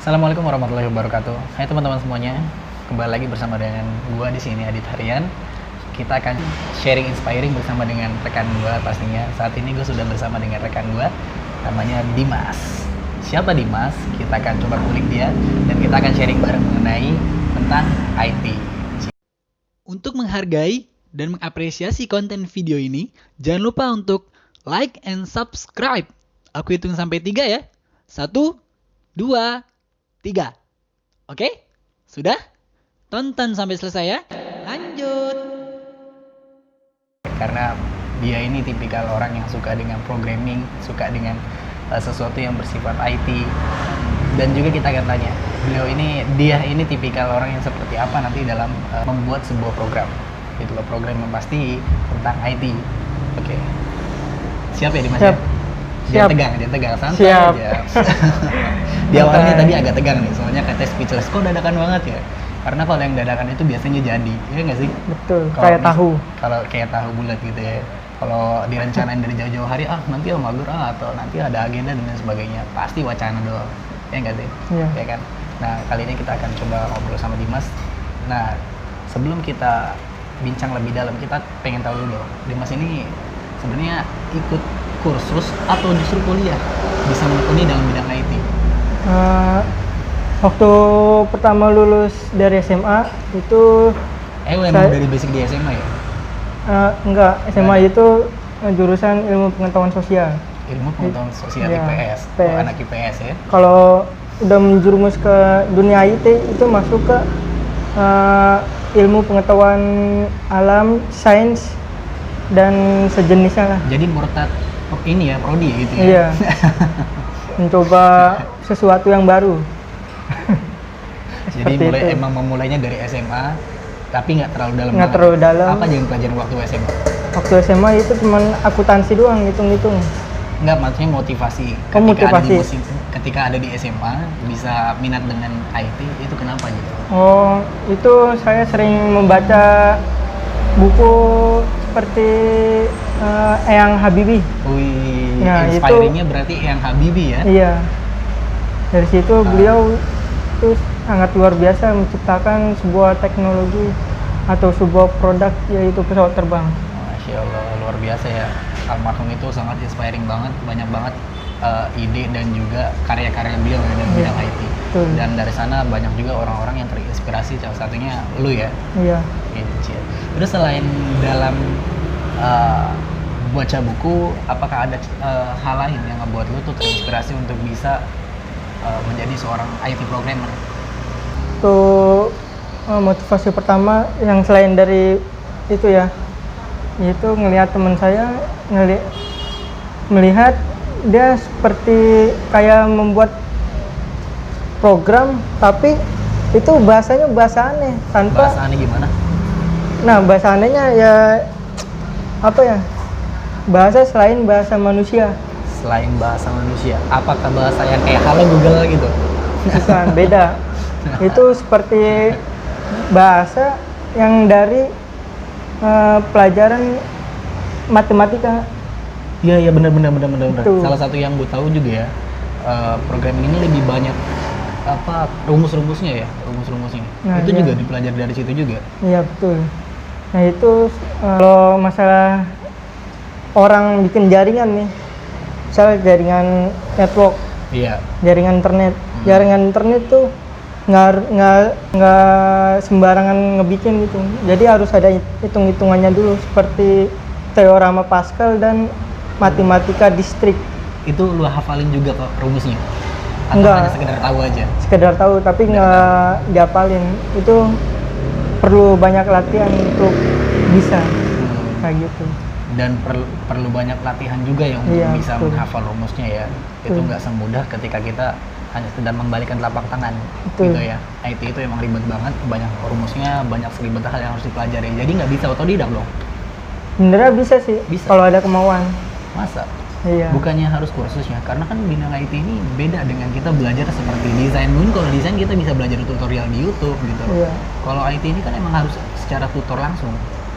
Assalamualaikum warahmatullahi wabarakatuh. Hai teman-teman semuanya, kembali lagi bersama dengan gua di sini Adit Harian. Kita akan sharing inspiring bersama dengan rekan gua pastinya. Saat ini gua sudah bersama dengan rekan gua, namanya Dimas. Siapa Dimas? Kita akan coba kulik dia dan kita akan sharing bareng mengenai tentang IT. Untuk menghargai dan mengapresiasi konten video ini, jangan lupa untuk like and subscribe. Aku hitung sampai 3 ya. 1, 2, 3. Oke? Sudah? Tonton sampai selesai ya. Lanjut. Karena dia ini tipikal orang yang suka dengan programming, suka dengan sesuatu yang bersifat IT. Dan juga kita akan tanya, dia ini tipikal orang yang seperti apa nanti dalam membuat sebuah program. Itulah program yang pasti tentang IT. Oke. Siap ya Dimas? Siap. Jangan tegang, santai Siap. aja. Di awalnya tadi agak tegang nih, soalnya kata speechless. Kok dadakan banget ya? Karena kalau yang dadakan itu biasanya jadi, ya nggak sih? Betul, kayak tahu. Kalau kayak tahu bulat gitu ya. Kalau direncanain dari jauh-jauh hari, nanti mager atau nanti ada agenda dan lain sebagainya, pasti wacana doang. Ya nggak sih? Iya. Ya kan? Nah, kali ini kita akan coba ngobrol sama Dimas. Nah, sebelum kita bincang lebih dalam, kita pengen tahu dulu dong, Dimas ini sebenarnya ikut kursus atau justru kuliah bisa menekuni dalam bidang IT? Waktu pertama lulus dari SMA itu Emang dari basic di SMA ya? enggak, SMA itu jurusan ilmu pengetahuan sosial. Ilmu pengetahuan sosial Iya, IPS. Oh, IPS. anak IPS ya? Kalau udah menjerumus ke dunia IT itu masuk ke ilmu pengetahuan alam, sains dan sejenisnya lah. Jadi murtad ini ya, prodi gitu ya? Iya. Mencoba sesuatu yang baru. Jadi Seperti itu. memulainya dari SMA, tapi nggak terlalu dalam. Nggak terlalu dalam. Apa yang pelajaran waktu SMA? Waktu SMA itu cuman akuntansi doang, hitung-hitung. Nggak, maksudnya motivasi. Oh, motivasi. Ketika ada di SMA, bisa minat dengan IT, itu kenapa gitu? Oh, itu saya sering membaca buku seperti Eyang Habibie. Wih, Nah, inspiring-nya berarti yang Habibie ya? Iya. Dari situ beliau itu sangat luar biasa menciptakan sebuah teknologi atau sebuah produk, yaitu pesawat terbang. Masya Allah, luar biasa ya. Almarhum itu sangat inspiring banget, banyak banget ide dan juga karya-karya beliau ya dalam bidang IT. Betul. Dan dari sana banyak juga orang-orang yang terinspirasi, salah satunya lu ya. Iya. Gitu. Terus selain dalam baca buku, apakah ada hal lain yang ngebuat lu tuh terinspirasi untuk bisa menjadi seorang IT programmer? Untuk motivasi pertama yang selain dari itu ya, itu ngelihat teman saya, melihat dia seperti kayak membuat program, tapi itu bahasanya bahasa aneh tanpa. Bahasa aneh gimana? Nah, bahasa anehnya ya apa ya? Bahasa selain bahasa manusia. Selain bahasa manusia, apakah bahasa yang kayak halo Google gitu? Bukan, beda. Itu seperti bahasa yang dari pelajaran matematika. Iya benar. Betul. Salah satu yang gue tahu juga ya, programming ini lebih banyak apa rumus-rumusnya ya, rumus-rumusnya. Nah, itu iya. juga dipelajari dari situ juga. Iya, betul. Nah, itu kalau masalah orang bikin jaringan nih, misalnya jaringan network, Iya. jaringan internet. Jaringan internet tuh nggak sembarangan ngebikin gitu. Jadi harus ada hitung-hitungannya dulu, seperti teorema Pascal dan matematika distrik. Itu lu hafalin juga kok rumusnya? Atau Enggak. hanya sekedar tahu aja? Sekedar tahu, tapi nggak dihafalin. Itu perlu banyak latihan untuk bisa kayak gitu. Dan perlu banyak latihan juga ya untuk Iya, bisa betul. menghafal rumusnya ya. Itu Betul. nggak semudah ketika kita hanya sekedar membalikkan telapak tangan. Betul. Gitu ya. IT itu emang ribet banget, banyak rumusnya, banyak seribet hal yang harus dipelajari. Jadi nggak bisa otodidak dong? Sebenarnya bisa sih, Bisa. kalau ada kemauan. Masa? Iya. Bukannya harus kursusnya, karena kan bidang IT ini beda dengan kita belajar seperti desain. Mungkin kalau desain kita bisa belajar tutorial di YouTube gitu. Iya. Kalau IT ini kan emang harus secara tutor langsung.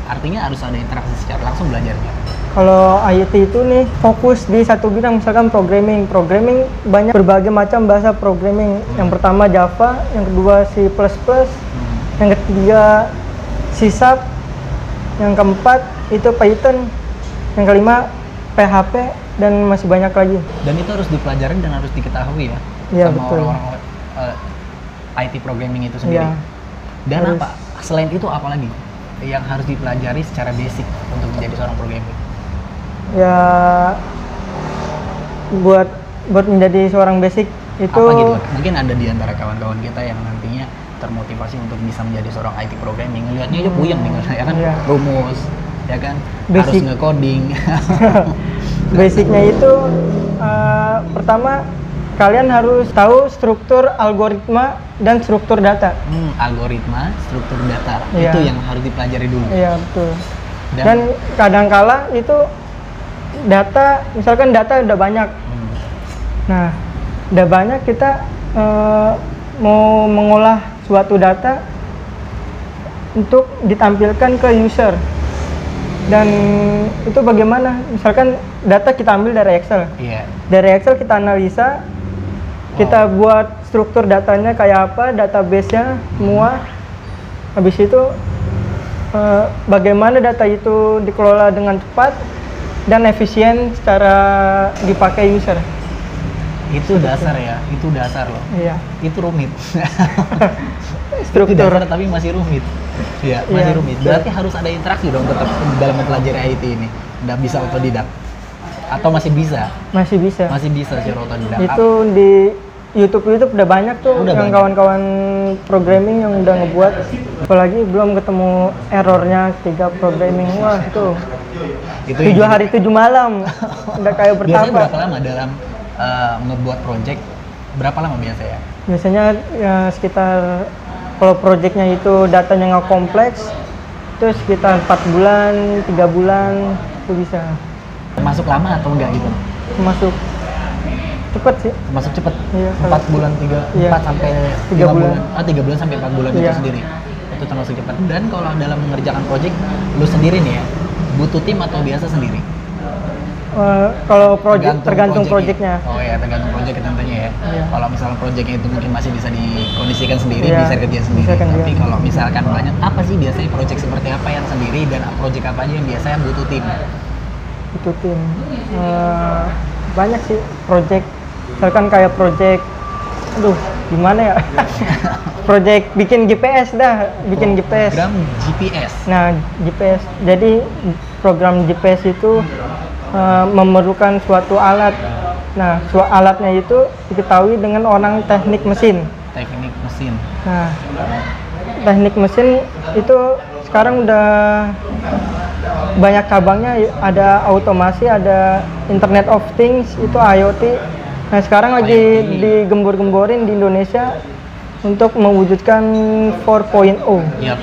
Artinya harus ada interaksi secara langsung belajarnya. Kalau IT itu nih fokus di satu bidang, misalkan programming. Programming banyak berbagai macam bahasa programming. Yang pertama Java, yang kedua C++, yang ketiga C#, yang keempat itu Python, yang kelima PHP, dan masih banyak lagi. Dan itu harus dipelajari dan harus diketahui ya, Iya, sama betul. orang-orang IT programming itu sendiri. Iya. Dan Harus. apa? Selain itu apa lagi yang harus dipelajari secara basic untuk menjadi seorang programmer? Ya buat menjadi seorang basic itu Apa gitu? Mungkin ada di antara kawan-kawan kita yang nantinya termotivasi untuk bisa menjadi seorang IT programming. Ngelihatnya aja puyeng nih, ya kan? Iya. Rumus, ya kan? Harus Basic. nge-coding. basicnya itu pertama kalian harus tahu struktur algoritma dan struktur data. Algoritma, struktur data, Iya. itu yang harus dipelajari dulu. Iya, betul. Dan- Dan kadangkala itu data, misalkan data udah banyak. Nah, udah banyak kita mau mengolah suatu data untuk ditampilkan ke user. Dan itu bagaimana? Misalkan data kita ambil dari Excel. Iya. Dari Excel kita analisa, kita buat struktur datanya kayak apa, database-nya semua. Habis itu bagaimana data itu dikelola dengan cepat dan efisien secara dipakai user. Itu dasar ya, itu dasar loh. Iya. Itu rumit. Itu Struktur. dasar tapi masih rumit. Iya, masih Iya. rumit. Berarti harus ada interaksi dong tetap dalam mempelajari IT ini. Nggak bisa otodidak. Atau masih bisa? Masih bisa. Masih bisa secara otodidak. Itu di YouTube udah banyak tuh Udah yang banyak. kawan-kawan programming yang udah ngebuat. Apalagi belum ketemu errornya 3 programming. Wah, itu Itu 7 yang- hari 7 malam. Udah kayak Biasanya bertapa. berapa lama dalam ngebuat project? Berapa lama biasa ya? Biasanya ya sekitar, kalau projectnya itu datanya nggak kompleks, itu sekitar 4 bulan, 3 bulan itu bisa. Termasuk lama atau enggak gitu? Masuk cepet sih. Termasuk cepet? Iya, 4 bulan, 3, Iya. 4 sampai 3 5 bulan. 3 bulan sampai 4 bulan itu Iya. sendiri. Itu termasuk cepat. Dan kalau dalam mengerjakan project, lu sendiri nih ya, butuh tim atau biasa sendiri? Kalau project tergantung projectnya. Oh ya, tergantung project tentunya ya. Iya. Kalau misalnya projectnya itu mungkin masih bisa dikondisikan sendiri, Iya, bisa kerja sendiri. bisa kerja. Tapi kalau misalkan banyak, apa sih biasanya project seperti apa yang sendiri dan project apa aja yang biasanya butuh tim? Itu tim. Banyak sih project. Misalkan kayak project, aduh gimana ya? Project bikin GPS dah, bikin GPS. Program GPS. Nah, GPS. Jadi program GPS itu memerlukan suatu alat. Nah, alatnya itu diketahui dengan orang teknik mesin. Teknik mesin. Nah, teknik mesin itu sekarang udah banyak cabangnya, ada otomasi, ada Internet of Things, itu IoT. Nah, sekarang lagi IoT. digembor-gemborin di Indonesia untuk mewujudkan 4.0 Yap.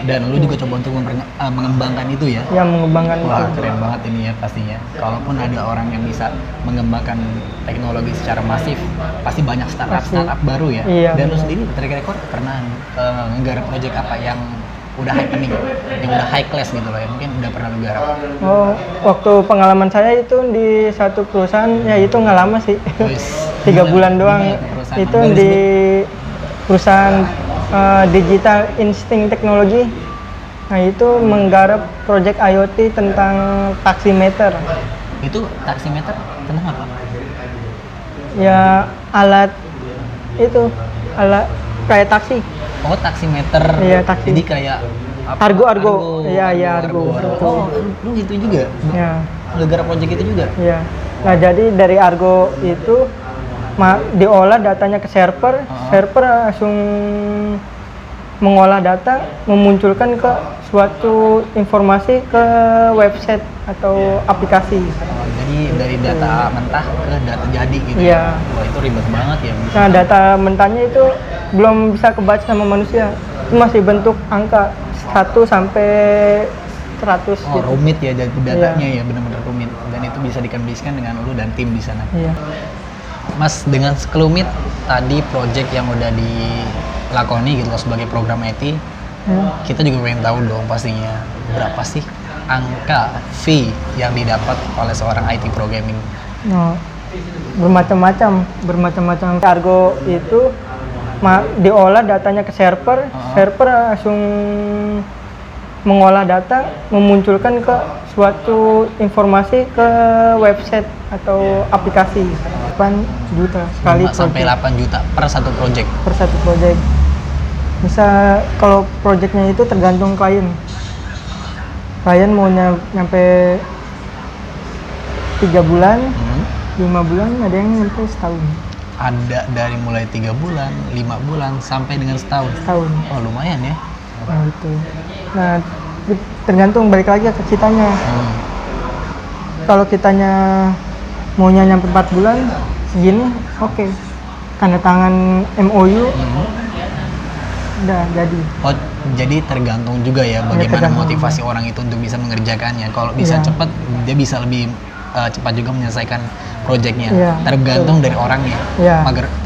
Dan lu juga coba untuk mengembangkan itu ya. yang mengembangkan Wah, itu. keren banget ini ya pastinya. Kalaupun ada orang yang bisa mengembangkan teknologi secara masif, pasti banyak startup baru ya. Iya, Dan lu benar. sendiri track record pernah nggarap project apa yang udah happening, yang udah high class gitu loh ya, mungkin udah pernah lu garap. Oh, waktu pengalaman saya itu di satu perusahaan, ya itu nggak lama sih. Wis, 3 gila, bulan doang. gila, perusahaan. Itu Boleh di sebut? perusahaan Digital Instinct Technology. Nah, itu menggarap proyek IoT tentang taksimeter. Itu taksimeter tentang apa? Ya, alat itu, alat kayak taksi. Oh, taksimeter. Iya, taksi. Jadi kayak apa? Argo. Iya, argo. Oh, lu gitu juga? Ya, Lu garap project itu juga? ya. Nah, jadi dari argo itu diolah datanya ke server, server langsung mengolah data, memunculkan ke suatu informasi ke website atau aplikasi. Oh, jadi dari data mentah ke data jadi gitu. Iya. Wah, itu ribet banget ya. Nah, data mentahnya itu belum bisa kebaca sama manusia. Itu masih bentuk angka 1 sampai 100 Oh, gitu. rumit ya jadi datanya ya, benar-benar rumit. Dan itu bisa dikondisikan dengan lu dan tim di sana. Iya. Mas, dengan sekelumit tadi project yang udah dilakoni gitu loh sebagai program IT, Kita juga pengen tahu dong pastinya berapa sih angka fee yang didapat oleh seorang IT programming. Nah, bermacam-macam. Argo itu diolah datanya ke server, server langsung mengolah data, memunculkan ke suatu informasi ke website atau aplikasi. 8 juta sekali 5 sampai 8 juta per satu project. Per satu project. Bisa kalau projectnya itu tergantung klien. Klien mau nyampe 3 bulan, 5 bulan, ada yang nyampe setahun. Ada dari mulai 3 bulan, 5 bulan sampai dengan setahun. Oh lumayan ya. Nah itu. Nah tergantung, balik lagi ke kitanya. Kalau kitanya maunya nyampe 4 bulan segini, oke. Tanda tangan MOU, udah jadi. Oh jadi tergantung juga ya bagaimana motivasi orang itu untuk bisa mengerjakannya. Kalau bisa cepat, dia bisa lebih cepat juga menyelesaikan proyeknya. Tergantung dari orangnya.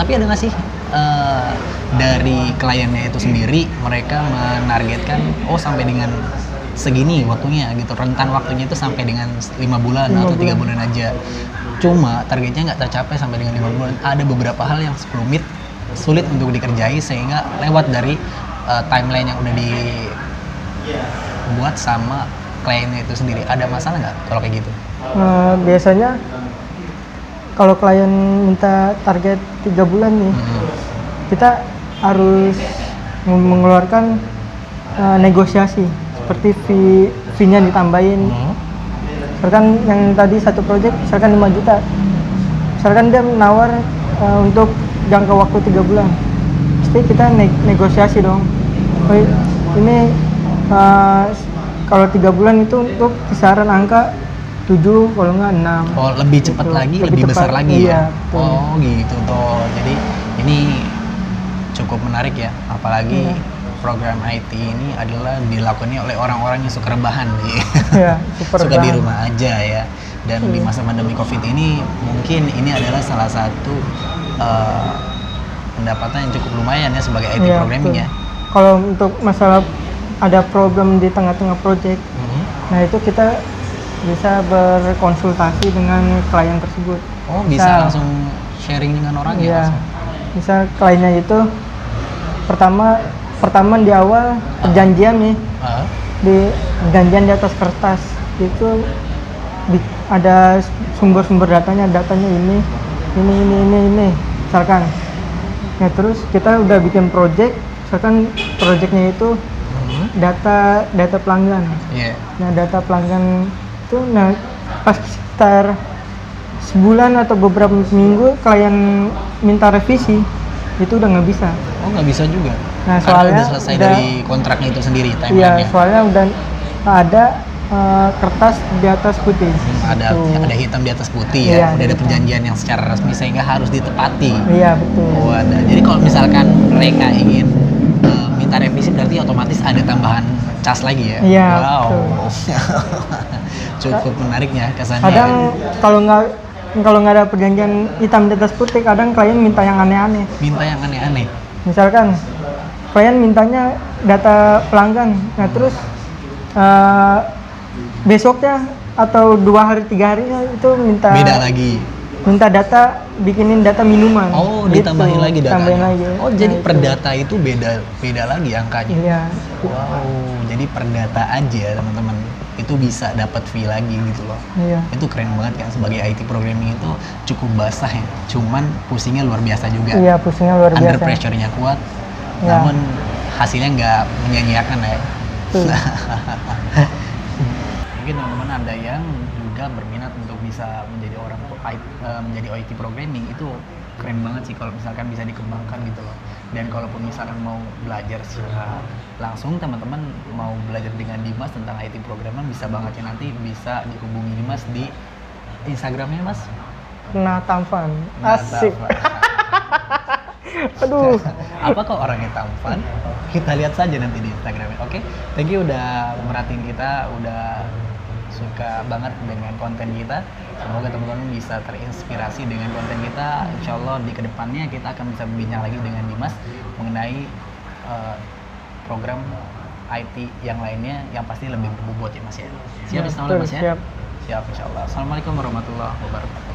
Tapi ada nggak sih dari kliennya itu sendiri, mereka menargetkan sampai dengan segini waktunya gitu, rentan waktunya itu sampai dengan 5 bulan atau 3 bulan aja, cuma targetnya nggak tercapai sampai dengan 5 bulan. Ada beberapa hal yang sulit untuk dikerjai sehingga lewat dari timeline yang udah dibuat sama kliennya itu sendiri. Ada masalah nggak kalau kayak gitu? Biasanya kalau klien minta target 3 bulan nih, kita harus mengeluarkan negosiasi seperti fee-nya ditambahin. Misalkan yang tadi satu project misalkan 5 juta, misalkan dia menawar untuk jangka waktu 3 bulan, pasti kita negosiasi dong. Ini kalau 3 bulan itu untuk kisaran angka 7, kalau nggak 6. Oh, lebih cepat gitu. Lagi, lebih besar lagi ya? Oh gitu toh. Jadi ini cukup menarik ya, apalagi program IT ini adalah dilakukannya oleh orang-orang yang suka rebahan nih. Suka di rumah aja ya. Dan di masa pandemi COVID ini mungkin ini adalah salah satu pendapatan yang cukup lumayan ya sebagai IT programming ya. Kalau untuk masalah ada problem di tengah-tengah project, nah itu kita bisa berkonsultasi dengan klien tersebut. Oh, bisa langsung sharing dengan orang ya? Bisa kliennya itu pertama di awal perjanjian nih, di perjanjian di atas kertas itu ada sumber-sumber datanya ini misalkan. Ya terus kita udah bikin project, misalkan projectnya itu data pelanggan. Nah data pelanggan itu, nah pas sekitar sebulan atau beberapa minggu klien minta revisi, itu udah nggak bisa. Oh, nggak bisa juga? Nah, soalnya udah selesai dari kontraknya itu sendiri, timeline-nya? Iya, soalnya udah ada kertas di atas putih. Ada hitam di atas putih ya, udah ada perjanjian yang secara resmi sehingga harus ditepati. Iya, betul. Oh, ada. Jadi kalau misalkan mereka ingin minta revisi, berarti otomatis ada tambahan cas lagi ya? Iya, wow. Cukup menariknya kesannya. Kadang kalau nggak ada perjanjian hitam di atas putih, kadang klien minta yang aneh-aneh. Misalkan klien mintanya data pelanggan, nah terus besoknya atau 2 hari 3 harinya itu beda lagi, minta data, bikinin data minuman. Oh, ditambahin lagi datanya. Oh, jadi nah, per data itu beda lagi angkanya. Iya. Wow, jadi per data aja teman-teman itu bisa dapat fee lagi gitu loh. Iya. Itu keren banget kan, sebagai IT programming itu cukup basah ya. Cuman pusingnya luar biasa juga. Iya, pusingnya luar biasa. Under pressure-nya kuat. Ya. Namun hasilnya nggak menyia-nyiakan ya. Mungkin teman-teman ada yang juga berminat untuk bisa menjadi menjadi IT programming, itu keren banget sih kalau misalkan bisa dikembangkan gitu loh. Dan kalaupun misalkan mau belajar secara langsung, teman-teman mau belajar dengan Dimas tentang IT programming, bisa banget ya, nanti bisa dihubungi Dimas di Instagramnya Mas. Nah, tampan. Asik. Aduh. Apa kok orangnya tampan? Kita lihat saja nanti di Instagramnya. Oke, thank you udah merhatiin kita, udah suka banget dengan konten kita. Semoga teman-teman bisa terinspirasi dengan konten kita. Insya Allah di kedepannya kita akan bisa berbincang lagi dengan Dimas mengenai program IT yang lainnya yang pasti lebih berbobot ya Mas ya. Siap Ya, insya Allah betul, Mas ya? siap. Siap insya Allah. Assalamualaikum warahmatullahi wabarakatuh.